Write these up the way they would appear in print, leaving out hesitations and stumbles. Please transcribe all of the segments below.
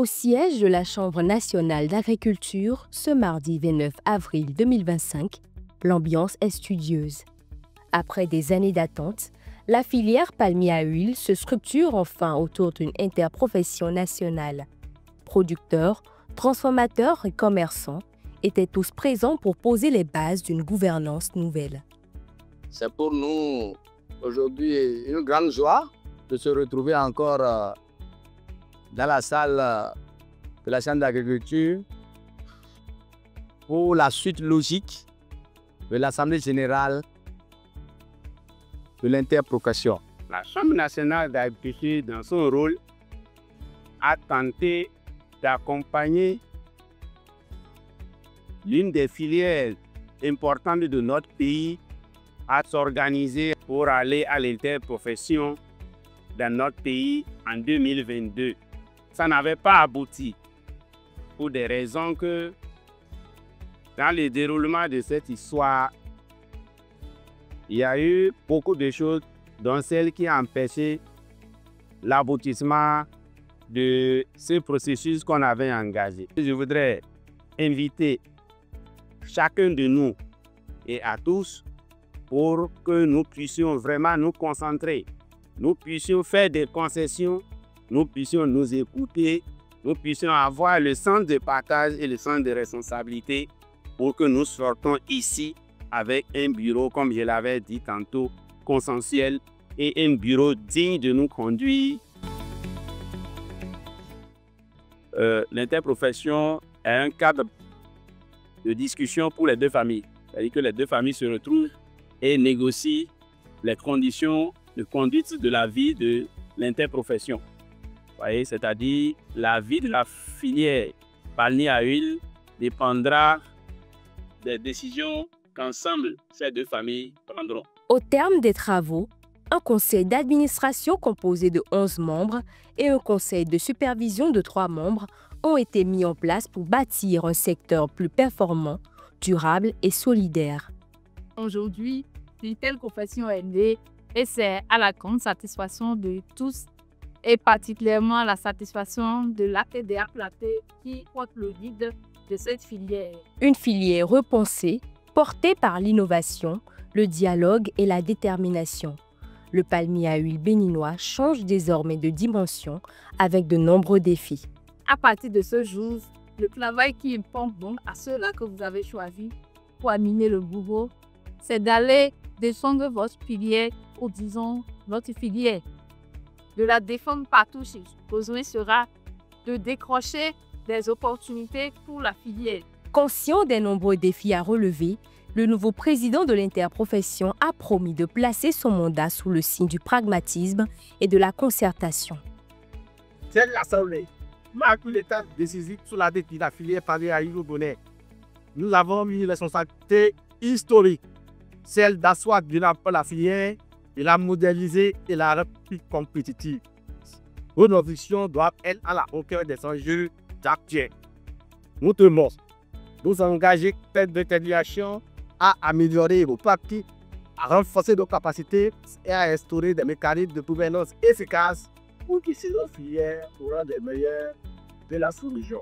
Au siège de la Chambre nationale d'agriculture, ce mardi 29 avril 2025, l'ambiance est studieuse. Après des années d'attente, la filière palmier à huile se structure enfin autour d'une interprofession nationale. Producteurs, transformateurs et commerçants étaient tous présents pour poser les bases d'une gouvernance nouvelle. C'est pour nous aujourd'hui une grande joie de se retrouver encore dans la salle de la Chambre d'agriculture pour la suite logique de l'Assemblée générale de l'interprofession. La Chambre nationale d'agriculture, dans son rôle, a tenté d'accompagner l'une des filières importantes de notre pays à s'organiser pour aller à l'interprofession dans notre pays en 2022. Ça n'avait pas abouti pour des raisons que dans le déroulement de cette histoire, il y a eu beaucoup de choses, dont celle qui a empêché l'aboutissement de ce processus qu'on avait engagé. Je voudrais inviter chacun de nous et à tous pour que nous puissions vraiment nous concentrer, nous puissions faire des concessions, nous puissions nous écouter, nous puissions avoir le sens de partage et le sens de responsabilité pour que nous sortons ici avec un bureau, comme je l'avais dit tantôt, consensuel et un bureau digne de nous conduire. L'interprofession est un cadre de discussion pour les deux familles. C'est-à-dire que les deux familles se retrouvent et négocient les conditions de conduite de la vie de l'interprofession. C'est-à-dire la vie de la filière palmier à huile dépendra des décisions qu'ensemble ces deux familles prendront. Au terme des travaux, un conseil d'administration composé de 11 membres et un conseil de supervision de 3 membres ont été mis en place pour bâtir un secteur plus performant, durable et solidaire. Aujourd'hui, une telle profession est née et c'est à la grande satisfaction de tous et particulièrement la satisfaction de l'APDA Platé qui porte le guide de cette filière. Une filière repensée, portée par l'innovation, le dialogue et la détermination. Le palmier à huile béninois change désormais de dimension avec de nombreux défis. À partir de ce jour, le travail qui importe donc à ceux-là que vous avez choisis pour animer le bourreau, c'est d'aller descendre votre filière ou disons votre filière. De la défendre partout chez vous. Besoin sera de décrocher des opportunités pour la filière. Conscient des nombreux défis à relever, le nouveau président de l'interprofession a promis de placer son mandat sous le signe du pragmatisme et de la concertation. Cette assemblée marque l'étape décisive sur la tête de la filière palmier à huile au bonnet. Nous avons mis une responsabilité historique, celle d'asseoir durablement la filière, de la moderniser et la rendre plus compétitive. Nos visions doivent être à la hauteur des enjeux actuels. Nous devons nous engager dans détermination à améliorer nos pratiques, à renforcer nos capacités et à instaurer des mécanismes de gouvernance efficaces pour que nos filières soient les meilleures de la sous-région.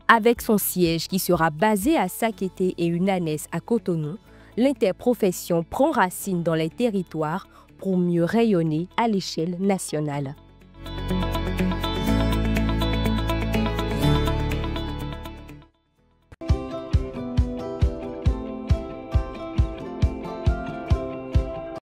Avec son siège qui sera basé à Sakété et une annexe à Cotonou, l'interprofession prend racine dans les territoires pour mieux rayonner à l'échelle nationale.